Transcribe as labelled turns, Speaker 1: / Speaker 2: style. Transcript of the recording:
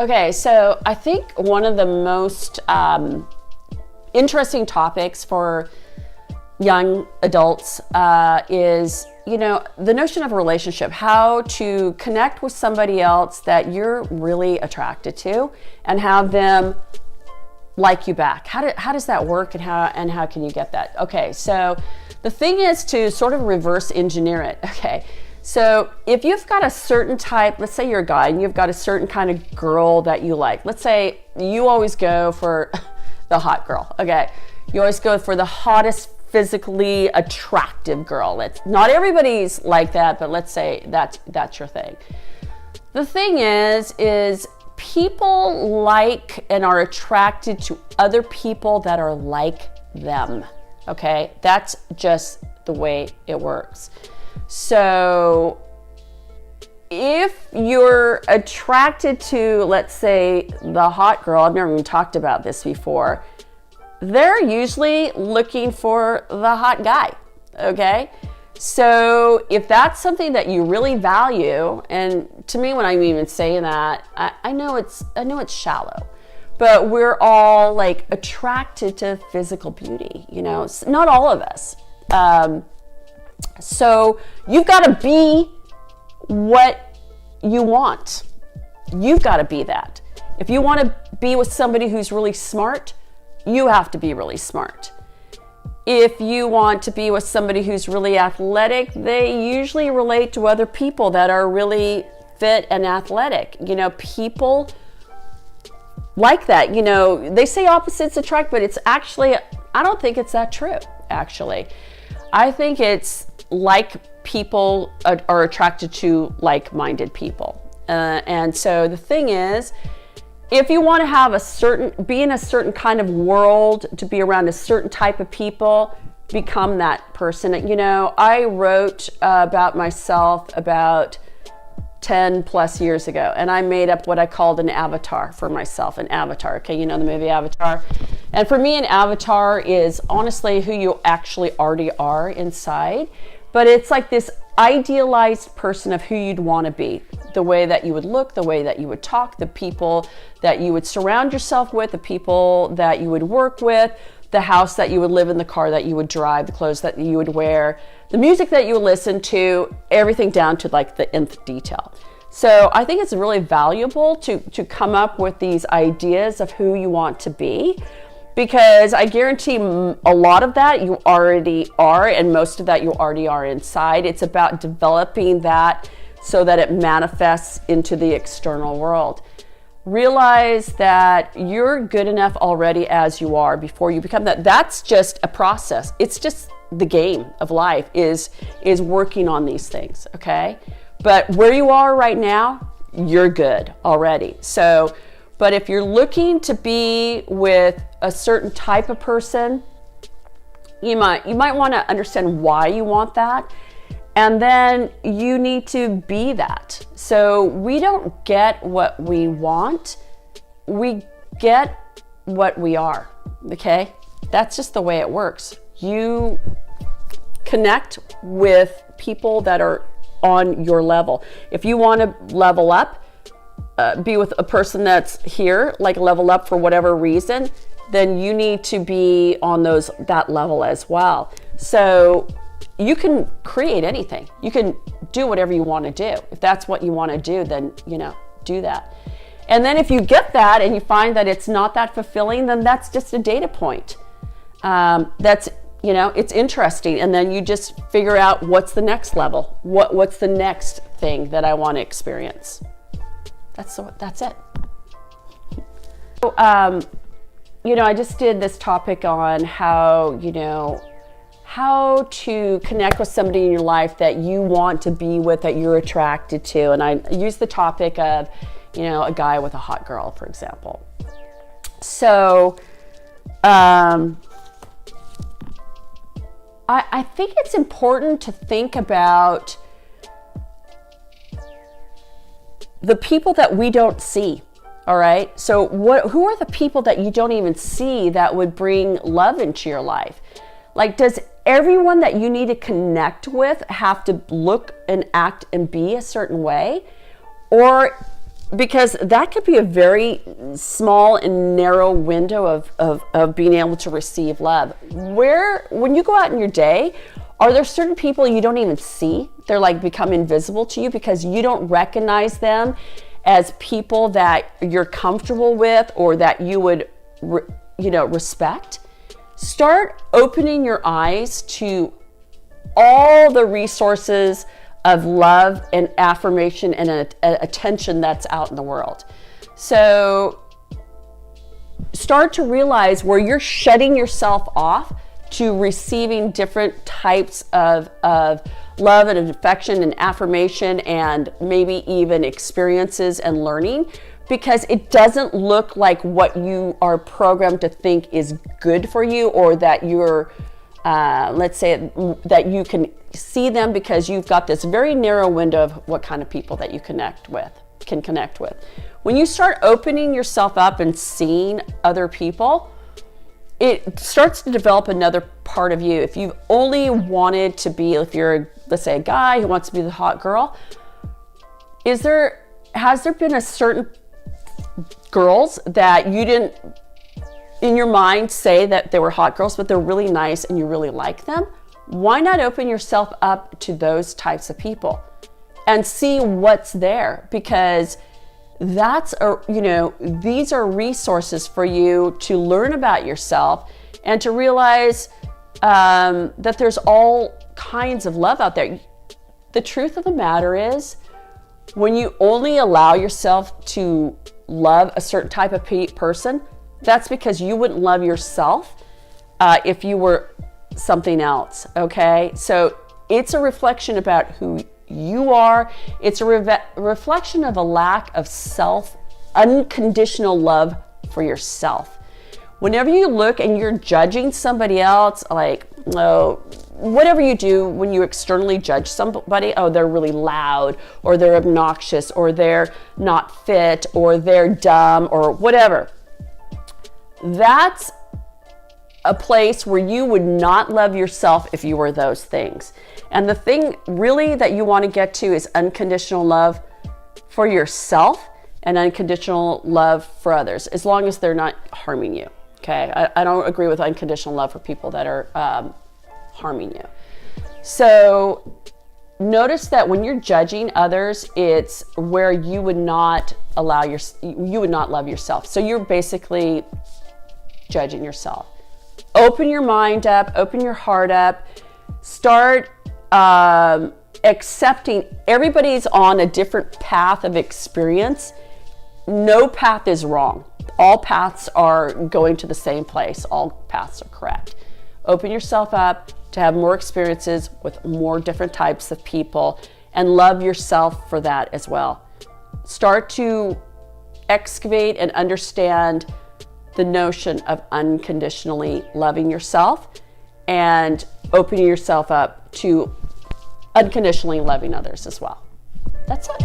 Speaker 1: Okay, so I think one of the most interesting topics for young adults is, the notion of a relationship, how to connect with somebody else that you're really attracted to and have them like you back. How does that work, and how can you get that? Okay, so the thing is to sort of reverse engineer it. Okay, so if you've got a certain type, let's say you're a guy and you've got a certain kind of girl that you like. Let's say you always go for the hot girl. Okay, you always go for the hottest, physically attractive girl. Not everybody's like that, but let's say that's your thing. The thing is people like and are attracted to other people that are like them. Okay, that's just the way it works. So if you're attracted to, let's say, the hot girl, I've never even talked about this before, they're usually looking for the hot guy, okay? So if that's something that you really value, and to me when I'm even saying that, I know it's shallow, but we're all like attracted to physical beauty, not all of us. So you've got to be what you want. You've got to be that. If you want to be with somebody who's really smart, you have to be really smart. If you want to be with somebody who's really athletic, they usually relate to other people that are really fit and athletic. People like that. They say opposites attract, but it's actually, I don't think it's that true, actually. I think it's like people are attracted to like-minded people. And so the thing is, if you want to have be in a certain kind of world, to be around a certain type of people, become that person. I wrote about myself about 10 plus years ago, and I made up what I called an avatar for myself, an avatar. Okay, the movie Avatar. And for me, an avatar is honestly who you actually already are inside, but it's like this idealized person of who you'd want to be, the way that you would look, the way that you would talk, the people that you would surround yourself with, the people that you would work with, the house that you would live in, the car that you would drive, the clothes that you would wear, the music that you would listen to, everything down to like the nth detail. So I think it's really valuable to come up with these ideas of who you want to be, because I guarantee a lot of that you already are, and most of that you already are inside. It's about developing that so that it manifests into the external world. Realize that you're good enough already as you are before you become that. That's just a process. It's just the game of life is working on these things, okay? But where you are right now, you're good already. So, but if you're looking to be with a certain type of person, you might want to understand why you want that. And then you need to be that. So we don't get what we want, we get what we are, okay? That's just the way it works. You connect with people that are on your level. If you want to level up, be with a person that's here, like level up for whatever reason, then you need to be on that level as well. So you can create anything. You can do whatever you want to do. If that's what you want to do, then, do that. And then if you get that and you find that it's not that fulfilling, then that's just a data point. It's interesting. And then you just figure out what's the next level. What's the next thing that I want to experience? That's it. So, I just did this topic on how to connect with somebody in your life that you want to be with, that you're attracted to. And I use the topic of, a guy with a hot girl, for example. So, I think it's important to think about the people that we don't see. All right. So who are the people that you don't even see that would bring love into your life? Like, does everyone that you need to connect with have to look and act and be a certain way? Or because that could be a very small and narrow window of being able to receive love. When you go out in your day, are there certain people you don't even see? They're like become invisible to you because you don't recognize them as people that you're comfortable with or that you would, respect. Start opening your eyes to all the resources of love and affirmation and attention that's out in the world. So start to realize where you're shutting yourself off to receiving different types of love and affection and affirmation and maybe even experiences and learning, because it doesn't look like what you are programmed to think is good for you, or that you're let's say that you can see them because you've got this very narrow window of what kind of people that you can connect with. When you start opening yourself up and seeing other people, it starts to develop another part of you. If you've only wanted to be, if you're, let's say, a guy who wants to be the hot girl, has there been a certain girls that you didn't in your mind say that they were hot girls, but they're really nice and you really like them? Why not open yourself up to those types of people and see what's there? Because these are resources for you to learn about yourself and to realize that there's all kinds of love out there. The truth of the matter is, when you only allow yourself to love a certain type of person, that's because you wouldn't love yourself if you were something else, okay? So it's a reflection about who you are. It's a reflection of a lack of unconditional love for yourself. Whenever you look and you're judging somebody else, like, whatever you do when you externally judge somebody, they're really loud, or they're obnoxious, or they're not fit, or they're dumb, or whatever. That's a place where you would not love yourself if you were those things. And the thing really that you want to get to is unconditional love for yourself and unconditional love for others, as long as they're not harming you. Okay, I don't agree with unconditional love for people that are harming you. So notice that when you're judging others, it's where you would not love yourself. So you're basically judging yourself. Open your mind up, open your heart up, start accepting everybody's on a different path of experience. No path is wrong. All paths are going to the same place. All paths are correct. Open yourself up to have more experiences with more different types of people, and love yourself for that as well. Start to excavate and understand the notion of unconditionally loving yourself and opening yourself up to unconditionally loving others as well. That's it.